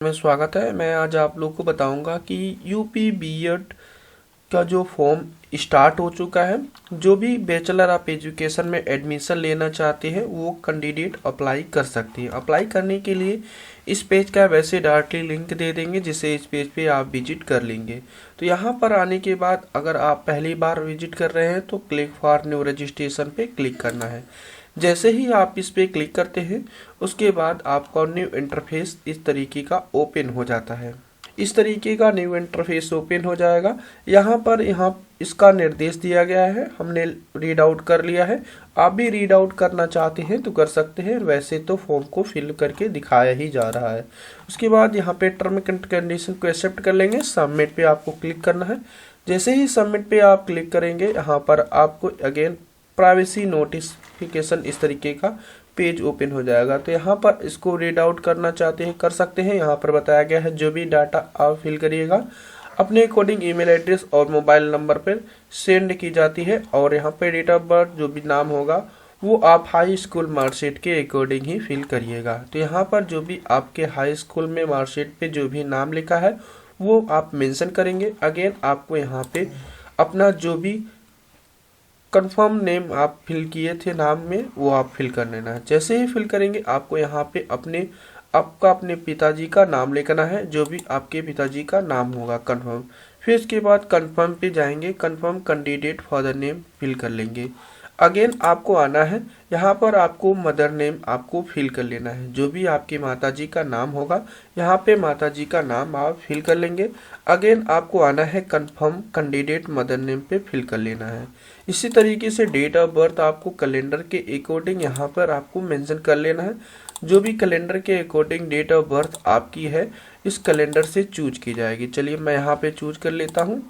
में स्वागत है। मैं आज आप लोग को बताऊंगा कि यूपी बीएड का जो फॉर्म स्टार्ट हो चुका है। जो भी बैचलर ऑफ एजुकेशन में एडमिशन लेना चाहते हैं वो कैंडिडेट अप्लाई कर सकते हैं। अप्लाई करने के लिए इस पेज का वैसे डायरेक्टली लिंक दे देंगे, जिसे इस पेज पे आप विजिट कर लेंगे। तो यहाँ पर आने के बाद अगर आप पहली बार विजिट कर रहे हैं तो क्लिक फॉर न्यू रजिस्ट्रेशन पे क्लिक करना है। जैसे ही आप इस पे क्लिक करते हैं उसके बाद आपका न्यू इंटरफेस इस तरीके का ओपन हो जाता है। इस तरीके का न्यू इंटरफेस ओपन हो जाएगा। यहाँ इसका निर्देश दिया गया है, हमने रीड आउट कर लिया है। आप भी रीड आउट करना चाहते हैं तो कर सकते हैं, वैसे तो फॉर्म को फिल करके दिखाया ही जा रहा है। उसके बाद यहाँ पे टर्म एंड कंडीशन को एक्सेप्ट कर लेंगे। सबमिट पे आपको क्लिक करना है। जैसे ही सबमिट पे आप क्लिक करेंगे यहाँ पर आपको अगेन प्राइवेसी नोटिफिकेशन इस तरीके का पेज ओपन हो जाएगा। तो यहाँ पर इसको रीड आउट करना चाहते हैं कर सकते हैं। यहाँ पर बताया गया है जो भी डाटा आप फिल करिएगा अपने अकॉर्डिंग ईमेल एड्रेस और मोबाइल नंबर पर सेंड की जाती है। और यहाँ पे डेट ऑफ बर्थ जो भी नाम होगा वो आप हाई स्कूल मार्कशीट के अकॉर्डिंग ही फिल करिएगा। तो यहाँ पर जो भी आपके हाई स्कूल में मार्कशीट पे जो भी नाम लिखा है वो आप मेंशन करेंगे। अगेन आपको यहाँ पे अपना जो भी कंफर्म नेम आप फिल किए थे नाम में वो आप फिल कर लेना है। जैसे ही फिल करेंगे आपको यहाँ पे अपने पिताजी का नाम लिखना है, जो भी आपके पिताजी का नाम होगा कंफर्म। फिर इसके बाद कंफर्म पे जाएंगे, confirm candidate father name fill कर लेंगे। अगेन आपको आना है, यहाँ पर आपको मदर नेम आपको फिल कर लेना है। जो भी आपके माताजी का नाम होगा यहाँ पे माताजी का नाम आप फिल कर लेंगे। अगेन आपको आना है कंफर्म कैंडिडेट मदर नेम पे फिल कर लेना है। इसी तरीके से डेट ऑफ बर्थ आपको कैलेंडर के अकॉर्डिंग यहाँ पर आपको मेंशन कर लेना है। जो भी कैलेंडर के अकॉर्डिंग डेट ऑफ बर्थ आपकी है इस कैलेंडर से चूज की जाएगी। चलिए मैं यहाँ पे चूज कर लेता हूँ।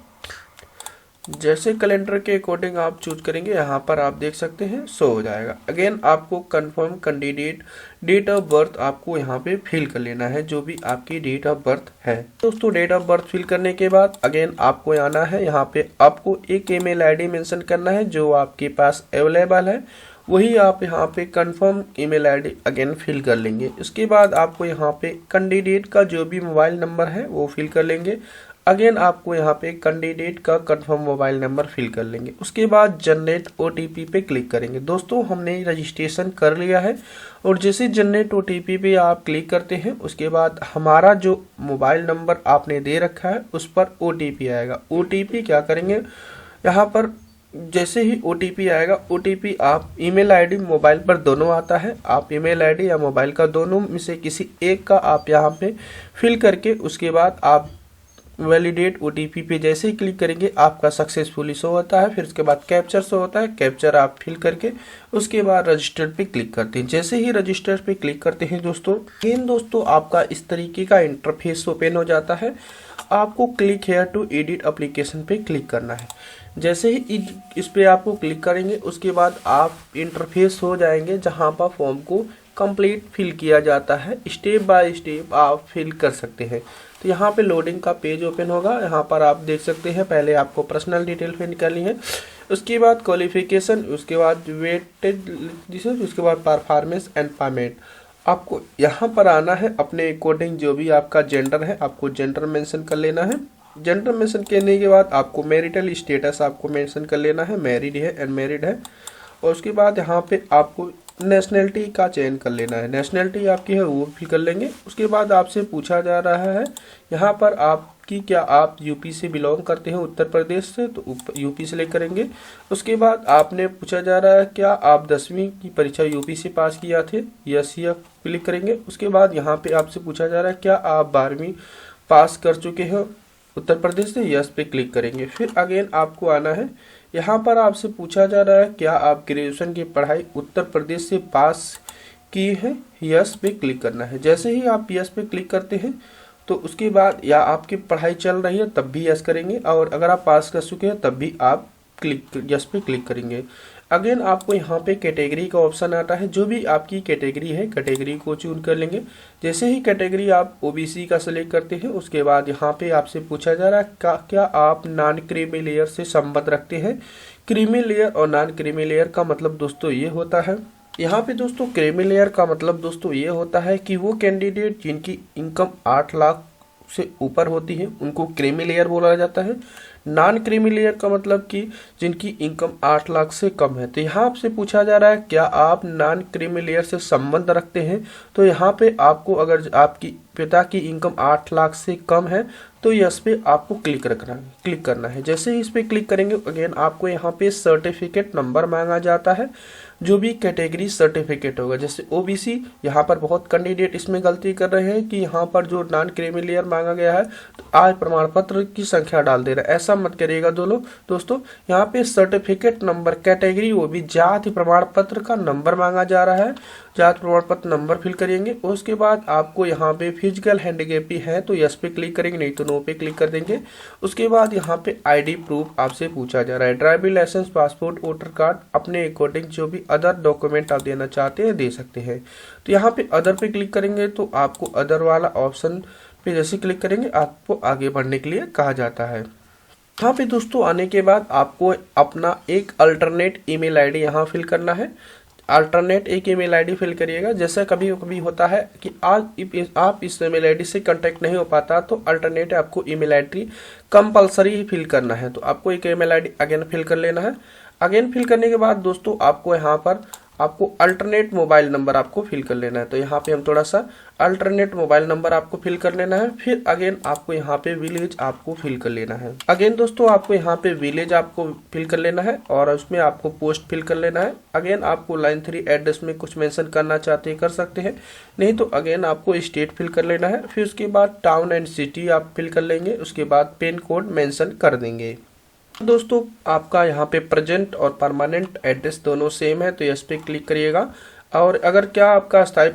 जैसे कैलेंडर के अकॉर्डिंग आप चूज करेंगे यहाँ पर आप देख सकते हैं शो हो जाएगा। अगेन आपको confirm candidate date of birth आपको यहाँ पे फिल कर लेना है, जो भी आपकी डेट ऑफ बर्थ है। दोस्तों डेट ऑफ बर्थ फिल करने के बाद अगेन आपको आना है, यहाँ पे आपको एक ईमेल आईडी मेंशन करना है जो आपके पास अवेलेबल है, वही आप यहाँ पे confirm email ID again fill कर लेंगे। उसके बाद आपको यहाँ पे कैंडिडेट का जो भी मोबाइल नंबर है वो फिल कर लेंगे। अगेन आपको यहाँ पे कैंडिडेट का कंफर्म मोबाइल नंबर फिल कर लेंगे। उसके बाद जनरेट ओटीपी पे क्लिक करेंगे। दोस्तों हमने रजिस्ट्रेशन कर लिया है और जैसे जनरेट ओटीपी पे आप क्लिक करते हैं उसके बाद हमारा जो मोबाइल नंबर आपने दे रखा है उस पर ओटीपी आएगा। ओटीपी क्या करेंगे, यहाँ पर जैसे ही ओटीपी आएगा ओटीपी आप ईमेल आईडी मोबाइल पर दोनों आता है, आप ईमेल आईडी या मोबाइल का दोनों में से किसी एक का आप यहाँ पे फिल करके उसके बाद आप वैलिडेट ओटीपी पे जैसे ही क्लिक करेंगे आपका सक्सेसफुली शो होता है। फिर उसके बाद कैप्चर शो होता है, कैप्चर आप फिल करके उसके बाद रजिस्टर पे क्लिक करते हैं। जैसे ही रजिस्टर पे क्लिक करते हैं दोस्तों आपका इस तरीके का इंटरफेस ओपन हो जाता है। आपको click here to edit application पे क्लिक करना है। जैसे ही इस पे आपको क्लिक करेंगे उसके बाद आप इंटरफेस हो जाएंगे जहाँ पर फॉर्म को कंप्लीट फिल किया जाता है। स्टेप बाय स्टेप आप फिल कर सकते हैं। तो यहाँ पे लोडिंग का पेज ओपन होगा। यहाँ पर आप देख सकते हैं पहले आपको पर्सनल डिटेल फिल करनी है, उसके बाद क्वालिफिकेशन, उसके बाद वेटेज, उसके बाद परफॉर्मेंस एंड पेमेंट। आपको यहाँ पर आना है, अपने अकॉर्डिंग जो भी आपका जेंडर है आपको जेंडर मेंशन कर लेना है। जेंडर मेंशन करने के बाद आपको मैरिटल स्टेटस आपको मेंशन कर लेना है, मैरिड है अनमैरिड है। और उसके बाद यहाँ पे आपको नेशनलिटी का चयन कर लेना है, नेशनलिटी आपकी है वो फिल कर लेंगे। उसके बाद आपसे पूछा जा रहा है यहाँ पर आपकी क्या आप यूपी से बिलोंग करते हैं उत्तर प्रदेश से, तो यूपी सेलेक्ट करेंगे। उसके बाद आपने पूछा जा रहा है क्या आप 10वीं की परीक्षा यूपी से पास किया थे, यस या क्लिक करेंगे। उसके बाद यहाँ पे आपसे पूछा जा रहा है क्या आप 12वीं पास कर चुके हो उत्तर प्रदेश से, यस पे क्लिक करेंगे। फिर अगेन आपको आना है, यहाँ पर आपसे पूछा जा रहा है क्या आप ग्रेजुएशन की पढ़ाई उत्तर प्रदेश से पास की है, यस पे क्लिक करना है। जैसे ही आप यस पे क्लिक करते हैं तो उसके बाद या आपकी पढ़ाई चल रही है तब भी यस करेंगे, और अगर आप पास कर चुके हैं तब भी आप यस पे क्लिक करेंगे। अगेन आपको यहाँ पे कैटेगरी का ऑप्शन आता है, जो भी आपकी कैटेगरी है कैटेगरी को चूज कर लेंगे। जैसे ही कैटेगरी आप ओबीसी का सिलेक्ट करते हैं उसके बाद यहाँ पे आपसे पूछा जा रहा है क्या आप नॉन क्रीमी लेयर से संबंध रखते हैं। क्रीमी लेयर और नॉन क्रीमी लेयर का मतलब दोस्तों ये होता है यहाँ पे दोस्तों क्रीमी लेयर का मतलब दोस्तों ये होता है कि वो कैंडिडेट जिनकी इनकम 8 लाख से ऊपर होती है उनको क्रीमी लेयर बोला जाता है। नॉन क्रीमी लेयर का मतलब कि जिनकी इनकम 8 लाख से कम है। तो यहाँ आपसे पूछा जा रहा है क्या आप नॉन क्रीमी लेयर से संबंध रखते हैं। तो यहाँ पे आपको अगर आपकी पिता की इनकम 8 लाख से कम है तो यस पे आपको क्लिक करना है। जैसे ही इस पे क्लिक करेंगे अगेन आपको यहाँ पे सर्टिफिकेट नंबर मांगा जाता है, जो भी कैटेगरी सर्टिफिकेट होगा। जैसे ओबीसी, यहाँ पर बहुत कैंडिडेट इसमें गलती कर रहे हैं कि यहाँ पर जो नॉन क्रीमी लेयर मांगा गया है तो आय प्रमाण पत्र की संख्या डाल दे रहा है। ऐसा मत करिएगा दोस्तों, यहाँ पे सर्टिफिकेट नंबर कैटेगरी वो भी जाति प्रमाण पत्र का नंबर मांगा जा रहा है। जाति प्रमाण पत्र नंबर फिल करेंगे। उसके बाद आपको यहाँ पे फिजिकल हैंडीकैप है तो यस पे क्लिक करेंगे, नहीं तो नो पे क्लिक कर देंगे। उसके बाद यहाँ पे आईडी प्रूफ आपसे पूछा जा रहा है, driving licence, passport, voter card, अपने अकॉर्डिंग जो भी अदर डॉक्यूमेंट आप देना चाहते हैं दे सकते हैं। तो यहाँ पे अदर पे क्लिक करेंगे तो आपको अदर वाला ऑप्शन पे जैसे क्लिक करेंगे आपको आगे बढ़ने के लिए कहा जाता है। यहाँ पे दोस्तों आने के बाद आपको अपना एक अल्टरनेट ईमेल आईडी यहाँ फिल करना है। अल्टरनेट एक ईमेल आईडी फिल करिएगा। जैसा कभी कभी होता है कि आप इस ईमेल आईडी से कांटेक्ट नहीं हो पाता तो अल्टरनेट आपको ईमेल आईडी कंपलसरी ही फिल करना है। तो आपको एक ईमेल आईडी अगेन फिल कर लेना है। अगेन फिल करने के बाद दोस्तों आपको यहाँ पर आपको अल्टरनेट मोबाइल नंबर आपको फिल कर लेना है। तो यहाँ पे हम थोड़ा सा अल्टरनेट मोबाइल नंबर आपको फिल कर लेना है। फिर अगेन आपको यहाँ पे विलेज आपको फिल कर लेना है। अगेन दोस्तों आपको यहाँ पे विलेज आपको फिल कर लेना है और उसमें आपको पोस्ट फिल कर लेना है। अगेन आपको लाइन 3 एड्रेस में कुछ मेंशन करना चाहते हैं कर सकते हैं, नहीं तो अगेन आपको स्टेट फिल कर लेना है। फिर उसके बाद टाउन एंड सिटी आप फिल कर लेंगे। उसके बाद पिन कोड मेंशन कर देंगे। दोस्तों आपका यहाँ पे प्रेजेंट और परमानेंट एड्रेस दोनों सेम है तो यस पे क्लिक करिएगा। और अगर क्या आपका स्थायी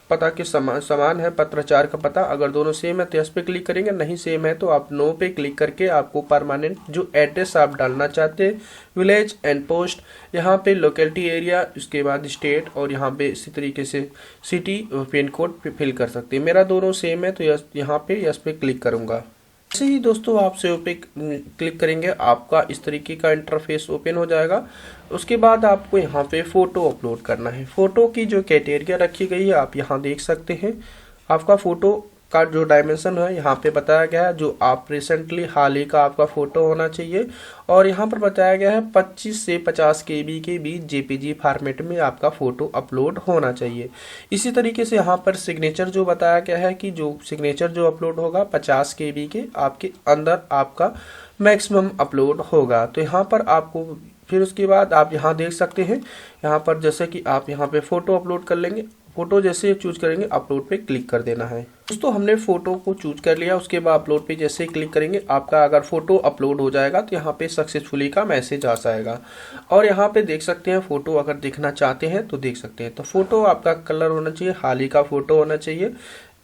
पता के समान है, पत्राचार का पता अगर दोनों सेम है तो यस पे क्लिक करेंगे, नहीं सेम है तो आप नो पे क्लिक करके आपको परमानेंट जो एड्रेस आप डालना चाहते हैं, विलेज एंड पोस्ट, यहाँ पे लोकेलिटी एरिया, उसके बाद स्टेट और यहाँ पे इसी तरीके से सिटी और पिन कोड फिल कर सकते हैं। मेरा दोनों सेम है तो यहाँ पे यस पे क्लिक करूँगा। ऐसे ही दोस्तों आप सेव पे क्लिक करेंगे आपका इस तरीके का इंटरफेस ओपन हो जाएगा। उसके बाद आपको यहाँ पे फ़ोटो अपलोड करना है। फ़ोटो की जो क्राइटेरिया रखी गई है आप यहाँ देख सकते हैं। आपका फ़ोटो का जो डायमेंशन है यहाँ पे बताया गया है, जो आप रिसेंटली हाल ही का आपका फ़ोटो होना चाहिए। और यहाँ पर बताया गया है 25 से 50 KB के बीच JPG फॉर्मेट में आपका फ़ोटो अपलोड होना चाहिए। इसी तरीके से यहाँ पर सिग्नेचर जो बताया गया है कि जो सिग्नेचर जो अपलोड होगा 50 KB के आपके अंदर आपका मैक्सिमम अपलोड होगा। तो यहाँ पर आपको फिर उसके बाद आप यहाँ देख सकते हैं, यहाँ पर जैसे कि आप यहाँ पे फ़ोटो अपलोड कर लेंगे। फ़ोटो जैसे चूज करेंगे अपलोड पे क्लिक कर देना है। दोस्तों हमने फ़ोटो को चूज कर लिया। उसके बाद अपलोड पे जैसे ही क्लिक करेंगे आपका अगर फ़ोटो अपलोड हो जाएगा तो यहाँ पे सक्सेसफुली का मैसेज आ जाएगा। और यहाँ पे देख सकते हैं फ़ोटो अगर देखना चाहते हैं तो देख सकते हैं। तो फ़ोटो आपका कलर होना चाहिए, हाल ही का फ़ोटो होना चाहिए,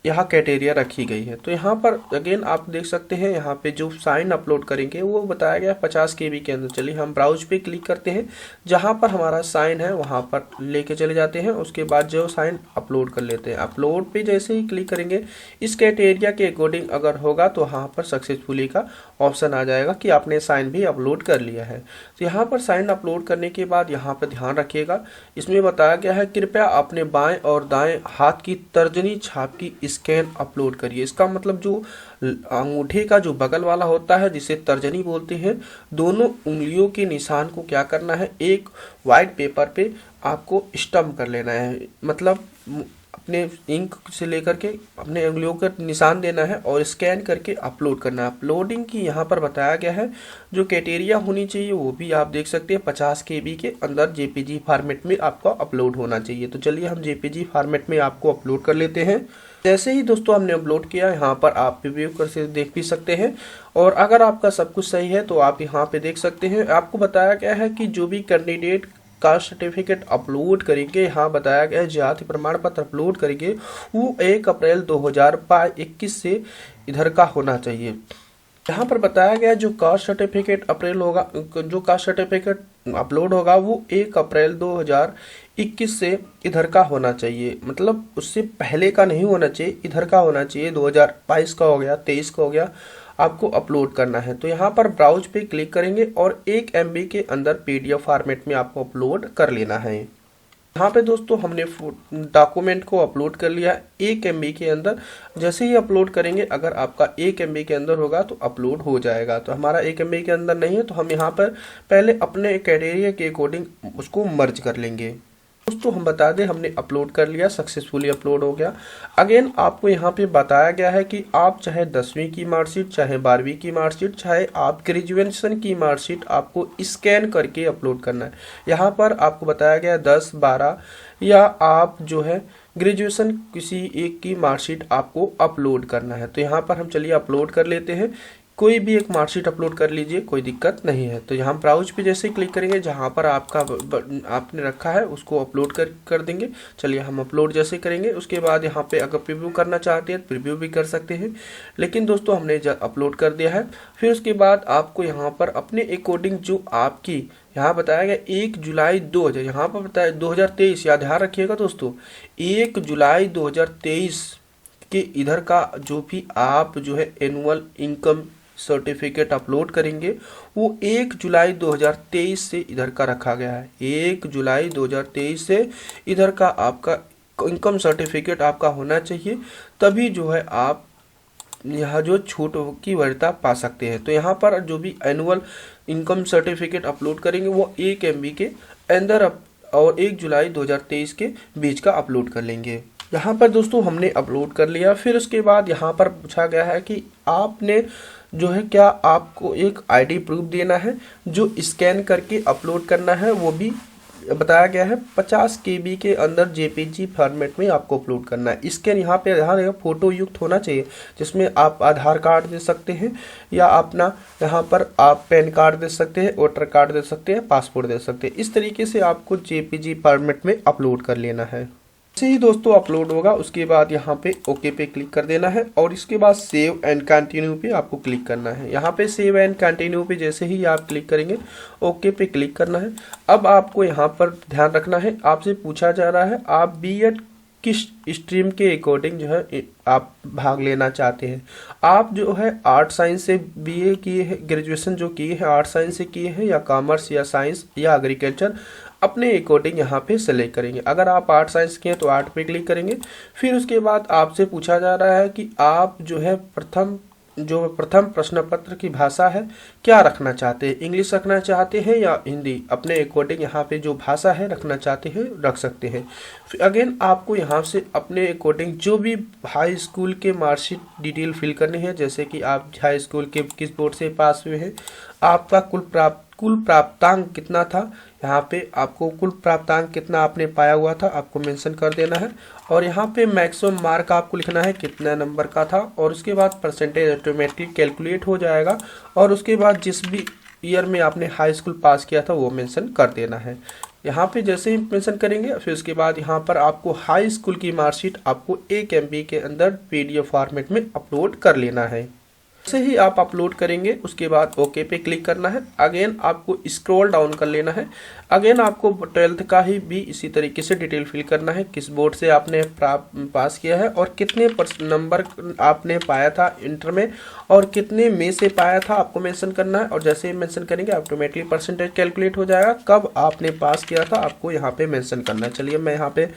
यहाँ क्राइटेरिया रखी गई है। तो यहाँ पर अगेन आप देख सकते हैं यहाँ पे जो साइन अपलोड करेंगे वो बताया गया 50 KB के अंदर। चलिए हम ब्राउज पे क्लिक करते हैं, जहाँ पर हमारा साइन है वहाँ पर लेके चले जाते हैं। उसके बाद जो साइन अपलोड कर लेते हैं। अपलोड पे जैसे ही क्लिक करेंगे इस क्राइटेरिया के अकॉर्डिंग अगर होगा तो यहाँ पर सक्सेसफुली का ऑप्शन आ जाएगा कि आपने साइन भी अपलोड कर लिया है। तो यहाँ पर साइन अपलोड करने के बाद यहाँ पर ध्यान रखिएगा, इसमें बताया गया है कृपया अपने बाएं और दाएं हाथ की तर्जनी छाप की स्कैन अपलोड करिए। इसका मतलब जो अंगूठे का जो बगल वाला होता है जिसे तर्जनी बोलते हैं, दोनों उंगलियों के निशान को क्या करना है, एक वाइट पेपर पे आपको स्टम्प कर लेना है। मतलब अपने इंक से लेकर के अपने उंगलियों का निशान देना है और स्कैन करके अपलोड करना है। अपलोडिंग की यहाँ पर बताया गया है जो क्राइटेरिया होनी चाहिए वो भी आप देख सकते हैं 50 KB के अंदर JPG फॉर्मेट में आपका अपलोड होना चाहिए। तो चलिए हम JPG फॉर्मेट में आपको अपलोड कर लेते हैं। जैसे ही दोस्तों हमने अपलोड किया यहाँ पर आप रिव्यू कर से देख भी सकते हैं। और अगर आपका सब कुछ सही है तो आप यहाँ पे देख सकते हैं। आपको बताया गया है कि जो भी कैंडिडेट कास्ट सर्टिफिकेट अपलोड करेंगे, यहाँ बताया गया है जाति प्रमाण पत्र अपलोड करेंगे वो 1 अप्रैल 2021 से इधर का होना चाहिए। यहाँ पर बताया गया जो कास्ट सर्टिफिकेट अप्रैल होगा, जो कास्ट सर्टिफिकेट अपलोड होगा वो 1 अप्रैल 2021 से इधर का होना चाहिए। मतलब उससे पहले का नहीं होना चाहिए, इधर का होना चाहिए। 2022 का हो गया, 23 का हो गया, आपको अपलोड करना है। तो यहाँ पर ब्राउज पे क्लिक करेंगे और 1 MB के अंदर PDF फॉर्मेट में आपको अपलोड कर लेना है। यहाँ पे दोस्तों हमने डॉक्यूमेंट को अपलोड कर लिया 1 MB के अंदर। जैसे ही अपलोड करेंगे, अगर आपका 1 MB के अंदर होगा तो अपलोड हो जाएगा। तो हमारा 1 MB के अंदर नहीं है, तो हम यहाँ पर पहले अपने क्राइटेरिया के अकॉर्डिंग उसको मर्ज कर लेंगे। दोस्तों हम बता दें, हमने अपलोड कर लिया, सक्सेसफुली अपलोड हो गया। अगेन आपको यहाँ पे बताया गया है कि आप चाहे 10वीं की मार्कशीट, चाहे 12वीं की मार्कशीट, चाहे आप ग्रेजुएशन की मार्कशीट आपको स्कैन करके अपलोड करना है। यहाँ पर आपको बताया गया 10, 12 या आप जो है ग्रेजुएशन किसी एक की मार्कशीट आपको अपलोड करना है। तो यहाँ पर हम चलिए अपलोड कर लेते हैं। कोई भी एक मार्कशीट अपलोड कर लीजिए, कोई दिक्कत नहीं है। तो यहाँ ब्राउज पे जैसे क्लिक करेंगे, जहाँ पर आपका आपने रखा है उसको अपलोड कर देंगे। चलिए हम अपलोड जैसे करेंगे, उसके बाद यहाँ पे अगर प्रीव्यू करना चाहते हैं तो प्रीव्यू भी कर सकते हैं। लेकिन दोस्तों हमने अपलोड कर दिया है। फिर उसके बाद आपको यहाँ पर अपने अकॉर्डिंग जो आपकी यहाँ बताया गया 1 जुलाई 2000, यहाँ पर बताया 2023, याद ध्यान रखिएगा दोस्तों, 1 जुलाई 2023 के इधर का जो भी आप जो है एनुअल इनकम सर्टिफिकेट अपलोड करेंगे वो 1 जुलाई 2023 से इधर का रखा गया है। 1 जुलाई 2023 से इधर का आपका इनकम सर्टिफिकेट आपका होना चाहिए, तभी जो है आप यहाँ जो छूट की वरीयता पा सकते हैं। तो यहाँ पर जो भी एनुअल इनकम सर्टिफिकेट अपलोड करेंगे वो 1 MB के अंदर और 1 जुलाई 2023 के बीच का अपलोड कर लेंगे। यहाँ पर दोस्तों हमने अपलोड कर लिया। फिर उसके बाद यहाँ पर पूछा गया है कि आपने जो है क्या आपको एक ID प्रूफ देना है जो स्कैन करके अपलोड करना है, वो भी बताया गया है 50 KB के अंदर JPG फॉर्मेट में आपको अपलोड करना है। स्कैन यहाँ पे ध्यान फोटो युक्त होना चाहिए, जिसमें आप आधार कार्ड दे सकते हैं या अपना यहाँ पर आप पैन कार्ड दे सकते हैं, वोटर कार्ड दे सकते हैं, पासपोर्ट दे सकते हैं। इस तरीके से आपको JPG फॉर्मेट में अपलोड कर लेना है। जैसे ही दोस्तों अपलोड होगा उसके बाद यहाँ पे ओके पे क्लिक कर देना है और इसके बाद सेव एंड कंटिन्यू पे आपको क्लिक करना है। यहाँ पे सेव एंड कंटिन्यू पे जैसे ही आप क्लिक करेंगे ओके पे क्लिक करना है। अब आपको यहाँ पर ध्यान रखना है, आपसे पूछा जा रहा है आप बीएड किस स्ट्रीम के अकॉर्डिंग जो है आप भाग लेना चाहते हैं। आप जो है आर्ट साइंस से BA किए हैं, ग्रेजुएशन जो किए हैं आर्ट साइंस से किए हैं, या कॉमर्स या साइंस या एग्रीकल्चर, अपने अकॉर्डिंग यहाँ पे सेलेक्ट करेंगे। अगर आप आर्ट साइंस के हैं तो आर्ट पे क्लिक करेंगे। फिर उसके बाद आपसे पूछा जा रहा है कि आप जो है प्रथम प्रश्न पत्र की भाषा है क्या रखना चाहते हैं, इंग्लिश रखना चाहते हैं या हिंदी, अपने अकॉर्डिंग यहाँ पे जो भाषा है रखना चाहते हैं रख सकते हैं। फिर अगेन आपको यहाँ से अपने अकॉर्डिंग जो भी हाई स्कूल के मार्कशीट डिटेल फिल करनी है, जैसे कि आप हाई स्कूल के किस बोर्ड से पास हुए हैं, आपका कुल प्राप्तांक कितना था, यहाँ पे आपको कुल प्राप्तांक कितना आपने पाया हुआ था आपको मेंशन कर देना है। और यहाँ पे मैक्सिमम मार्क आपको लिखना है कितना नंबर का था, और उसके बाद परसेंटेज ऑटोमेटिक कैलकुलेट हो जाएगा। और उसके बाद जिस भी ईयर में आपने हाई स्कूल पास किया था वो मेंशन कर देना है। यहाँ पे जैसे ही मेंशन करेंगे फिर उसके बाद यहाँ पर आपको हाई स्कूल की मार्कशीट आपको 1 MB के अंदर PDF फॉर्मेट में अपलोड कर लेना है। जैसे ही आप अपलोड करेंगे उसके बाद ओके पे क्लिक करना है। अगेन आपको स्क्रॉल डाउन कर लेना है। अगेन आपको 12th का ही भी इसी तरीके से डिटेल फिल करना है, किस बोर्ड से आपने पास किया है और कितने नंबर आपने पाया था इंटर में और कितने में से पाया था आपको मेंशन करना है। और जैसे ही मेंशन करेंगे ऑटोमेटिकली परसेंटेज कैलकुलेट हो जाएगा, कब आपने पास किया था आपको यहाँ पे मेंशन करना है। चलिए मैं यहाँ पे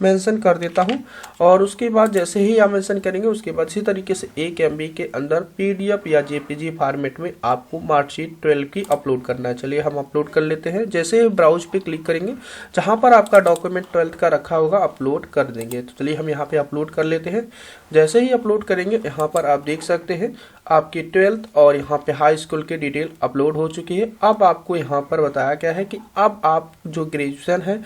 मेंशन कर देता हूँ। और उसके बाद जैसे ही आप मेंशन करेंगे उसके बाद इसी तरीके से 1 MB के अंदर PDF या JPG फॉर्मेट में आपको मार्कशीट 12 की अपलोड करना है। चलिए हम अपलोड कर लेते हैं। जैसे ही ब्राउज पे क्लिक करेंगे जहां पर आपका डॉक्यूमेंट 12th का रखा होगा अपलोड कर देंगे। तो चलिए हम यहाँ पे अपलोड कर लेते हैं। जैसे ही अपलोड करेंगे यहाँ पर आप देख सकते हैं आपकी 12th और यहाँ पे हाई स्कूल की डिटेल अपलोड हो चुकी है। अब आपको यहाँ पर बताया गया है कि अब आप जो ग्रेजुएशन है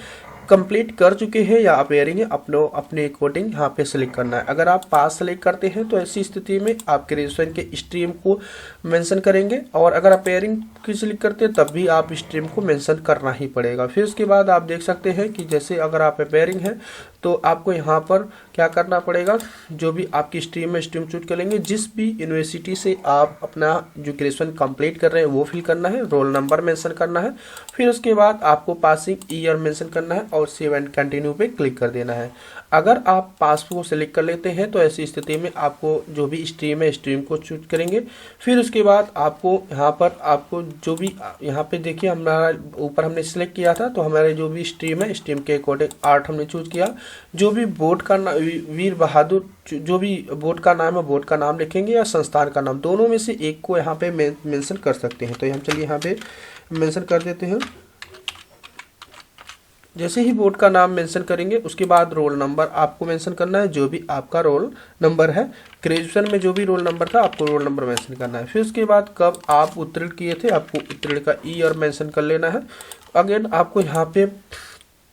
कंप्लीट कर चुके हैं या अपेयरिंग है अपने अकॉर्डिंग यहाँ पे सेलेक्ट करना है। अगर आप पास सेलेक्ट करते हैं तो ऐसी स्थिति में आप ग्रेजुएशन के स्ट्रीम को मेंशन करेंगे, और अगर अपेयरिंग की सेलेक्ट करते हैं तब भी आप स्ट्रीम को मेंशन करना ही पड़ेगा। फिर उसके बाद आप देख सकते हैं कि जैसे अगर आप अपेयरिंग हैं तो आपको यहाँ पर क्या करना पड़ेगा, जो भी आपकी स्ट्रीम है स्ट्रीम चूज कर लेंगे, जिस भी यूनिवर्सिटी से आप अपना जो ग्रेजुएशन कंप्लीट कर रहे हैं वो फिल करना है, रोल नंबर मेंशन करना है, फिर उसके बाद आपको पासिंग ईयर मेंशन करना है और सेव एंड कंटिन्यू पे क्लिक कर देना है। अगर आप पास को सेलेक्ट कर लेते हैं तो ऐसी स्थिति में आपको जो भी स्ट्रीम है स्ट्रीम को चूज करेंगे। फिर उसके बाद आपको यहाँ पर आपको जो भी यहाँ पे देखिए हमारा ऊपर हमने सिलेक्ट किया था, तो हमारे जो भी स्ट्रीम है स्ट्रीम के अकॉर्डिंग आर्ट हमने चूज किया। जो भी बोर्ड का वीर बहादुर जो भी बोर्ड का नाम है बोर्ड का नाम लिखेंगे या संस्थान का नाम, दोनों में से एक को यहाँ पे मेंशन कर सकते हैं। तो हम चलिए यहाँ पे मेंशन कर देते हैं। जैसे ही बोर्ड का नाम मेंशन करेंगे उसके बाद रोल नंबर आपको मेंशन करना है, जो भी आपका रोल नंबर है। ग्रेजुएशन में जो भी रोल नंबर था आपको रोल नंबर मेंशन करना है। फिर उसके बाद कब आप उत्तीर्ण किए थे आपको उत्तीर्ण का ईयर मेंशन कर लेना है। अगेन आपको यहाँ पे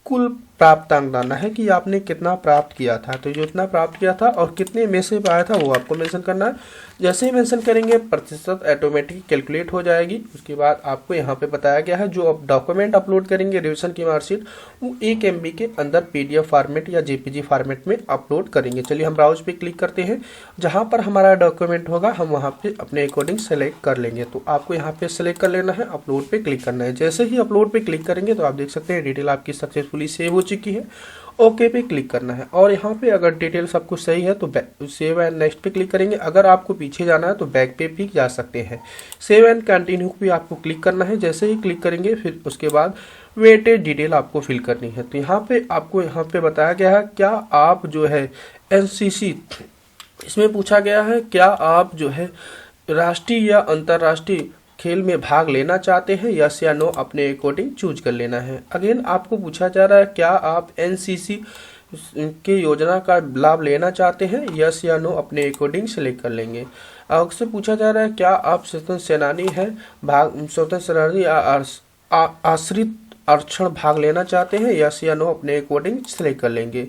कुल प्राप्तांक डालना है कि आपने कितना प्राप्त किया था, तो जो इतना प्राप्त किया था और कितने में से पाया था वो आपको मेंशन करना है। जैसे ही मेंशन करेंगे प्रतिशत ऑटोमेटिक कैलकुलेट हो जाएगी। उसके बाद आपको यहाँ पे बताया गया है जो आप डॉक्यूमेंट अपलोड करेंगे रिविजन की मार्कशीट वो 1 MB के अंदर PDF फॉर्मेट या JPG फॉर्मेट में अपलोड करेंगे। चलिए हम ब्राउज पे क्लिक करते हैं, जहाँ पर हमारा डॉक्यूमेंट होगा हम वहाँ पे अपने अकॉर्डिंग सेलेक्ट कर लेंगे। तो आपको यहाँ पे सेलेक्ट कर लेना है, अपलोड पे क्लिक करना है। जैसे ही अपलोड पे क्लिक करेंगे तो आप देख सकते हैं डिटेल आपकी सक्सेसफुली सेव हो चुकी है। ओके पे क्लिक करना है और यहाँ पे अगर डिटेल सब कुछ सही है तो सेव एंड नेक्स्ट पे क्लिक करेंगे। अगर आपको पीछे जाना है तो बैक पे भी जा सकते हैं। सेव एंड कंटिन्यू पे आपको क्लिक करना है। जैसे ही क्लिक करेंगे फिर उसके बाद वेटेड डिटेल आपको फिल करनी है। तो यहाँ पे आपको यहाँ पे बताया गया है क्या आप जो है NCC इसमें पूछा गया है क्या आप जो है राष्ट्रीय या अंतर्राष्ट्रीय खेल में भाग लेना चाहते हैं, यस या नो अपने अकॉर्डिंग चूज कर लेना है। अगेन आपको पूछा जा रहा है क्या आप NCC के योजना का लाभ लेना चाहते हैं, यस या नो अपने अकॉर्डिंग सेलेक्ट कर लेंगे। आपसे पूछा जा रहा है क्या आप स्वतंत्र सेनानी हैं, स्वतंत्र सेनानी आश्रित आरक्षण भाग लेना चाहते हैं, यस या नो अपने अकॉर्डिंग सेलेक्ट कर लेंगे।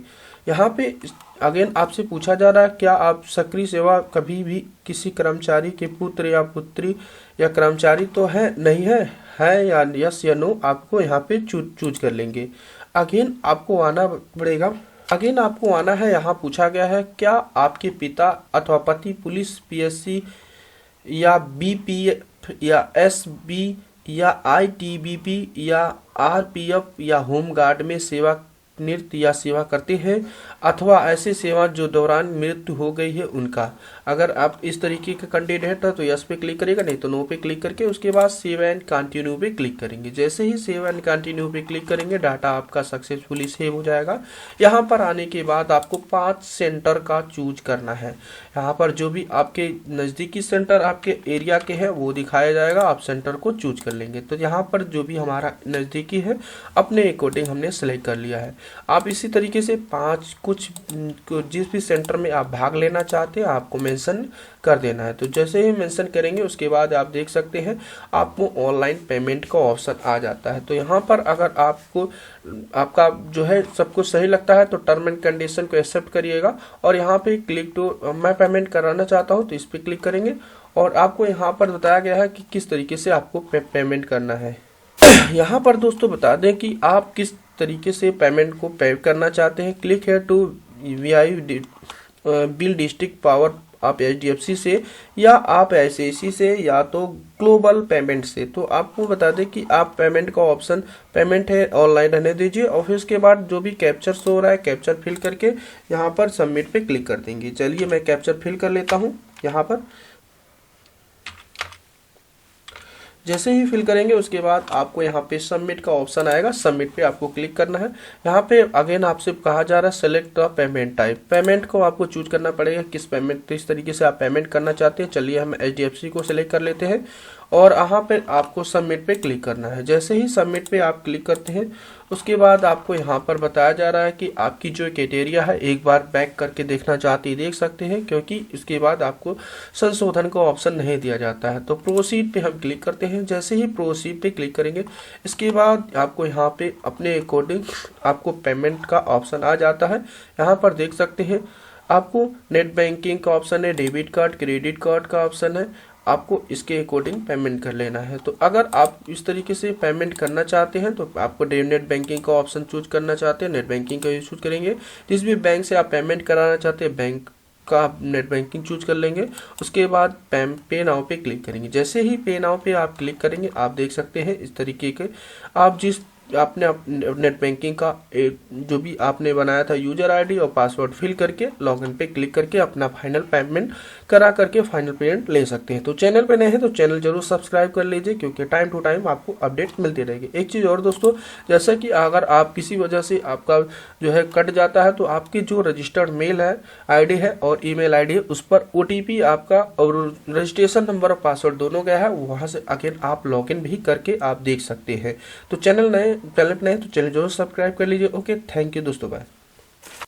यहाँ पे अगेन आपसे पूछा जा रहा है क्या आप सक्रिय सेवा कभी भी किसी कर्मचारी के पुत्र या पुत्री या कर्मचारी तो है नहीं है या यस या नो आपको यहाँ पे चूज कर लेंगे। अगेन आपको आना पड़ेगा। अगेन आपको आना है। यहाँ पूछा गया है क्या आपके पिता अथवा पति पुलिस PSC या BPF या SB या ITBP या RPF या होमगार्ड में सेवा नृत्य या सेवा करते हैं अथवा ऐसे सेवा जो दौरान मृत्यु हो गई है उनका। अगर आप इस तरीके का कैंडिडेट है तो यस पे क्लिक करेगा, नहीं तो नो पे क्लिक करके उसके बाद सेव एंड कंटिन्यू पे क्लिक करेंगे। जैसे ही सेव एंड कंटिन्यू पे क्लिक करेंगे डाटा आपका सक्सेसफुली सेव हो जाएगा। यहाँ पर आने के बाद आपको 5 सेंटर का चूज करना है। यहाँ पर जो भी आपके नज़दीकी सेंटर आपके एरिया के हैं वो दिखाया जाएगा, आप सेंटर को चूज कर लेंगे। तो यहाँ पर जो भी हमारा नज़दीकी है अपने अकॉर्डिंग हमने सेलेक्ट कर लिया है। आप इसी तरीके से 5 जिस भी सेंटर में आप भाग लेना चाहते हैं आपको मेंशन कर देना है। तो जैसे ही मेंशन करेंगे उसके बाद आप देख सकते हैं आपको ऑनलाइन पेमेंट का ऑप्शन आ जाता है। तो यहाँ पर अगर आपको आपका जो है सब कुछ सही लगता है तो टर्म एंड कंडीशन को एक्सेप्ट करिएगा और यहाँ पे क्लिक टू मैं पेमेंट कराना चाहता हूँ तो इस पर क्लिक करेंगे और आपको यहाँ पर बताया गया है कि किस तरीके से आपको पेमेंट करना है। यहाँ पर दोस्तों बता दें कि आप किस तरीके से पेमेंट को पे करना चाहते हैं। Click here to VI bill district power आप HDFC से या आप ICICI से या तो ग्लोबल पेमेंट से। तो आपको बता दें कि आप पेमेंट का ऑप्शन पेमेंट है ऑनलाइन रहने दीजिए और फिर उसके बाद जो भी कैप्चर शो हो रहा है कैप्चर फिल करके यहाँ पर सबमिट पे क्लिक कर देंगे। चलिए मैं कैप्चर फिल कर लेता हूँ। यहाँ पर जैसे ही फिल करेंगे उसके बाद आपको यहाँ पे सबमिट का ऑप्शन आएगा, सबमिट पे आपको क्लिक करना है। यहाँ पे अगेन आपसे कहा जा रहा है select the payment type, payment को आपको चूज करना पड़ेगा किस तरीके से आप पेमेंट करना चाहते हैं। चलिए हम HDFC को सिलेक्ट कर लेते हैं और यहाँ पे आपको सबमिट पे क्लिक करना है। जैसे ही सबमिट पे आप क्लिक करते हैं उसके बाद आपको यहाँ पर बताया जा रहा है कि आपकी जो क्राइटेरिया है एक बार बैक करके देखना चाहते हैं देख सकते हैं, क्योंकि इसके बाद आपको संशोधन का ऑप्शन नहीं दिया जाता है। तो प्रोसीड पे हम क्लिक करते हैं। जैसे ही प्रोसीड पे क्लिक करेंगे इसके बाद आपको यहाँ पे अपने अकॉर्डिंग आपको पेमेंट का ऑप्शन आ जाता है। यहाँ पर देख सकते हैं आपको नेट बैंकिंग का ऑप्शन है, डेबिट कार्ड क्रेडिट कार्ड का ऑप्शन है आपको इसके अकॉर्डिंग पेमेंट कर लेना है। तो अगर आप इस तरीके से पेमेंट करना चाहते हैं तो आपको नेट बैंकिंग का ऑप्शन चूज करना चाहते हैं, नेट बैंकिंग का यूज करेंगे। जिस भी बैंक से आप पेमेंट कराना चाहते हैं बैंक का आप नेट बैंकिंग चूज कर लेंगे। उसके बाद पे नाउ पे क्लिक करेंगे। जैसे ही पे नाउ पे आप क्लिक करेंगे आप देख सकते हैं इस तरीके के आप जिस आपने नेट बैंकिंग का जो भी आपने बनाया था यूजर आईडी और पासवर्ड फिल करके लॉगिन पे क्लिक करके अपना फाइनल पेमेंट करा करके फाइनल पेमेंट ले सकते हैं। तो चैनल पे नए हैं तो चैनल जरूर सब्सक्राइब कर लीजिए, क्योंकि टाइम टू टाइम आपको अपडेट मिलती रहेगी। एक चीज़ और दोस्तों, जैसा कि अगर आप किसी वजह से आपका जो है कट जाता है तो आपकी जो रजिस्टर्ड मेल है आईडी है और ईमेल आईडी है उस पर ओटीपी आपका और रजिस्ट्रेशन नंबर और पासवर्ड दोनों गया है, वहां से अगेन आप लॉगिन भी करके आप देख सकते हैं। तो चैनल पे नए तो चैनल जरूर सब्सक्राइब कर लीजिए। ओके, थैंक यू दोस्तों, बाय।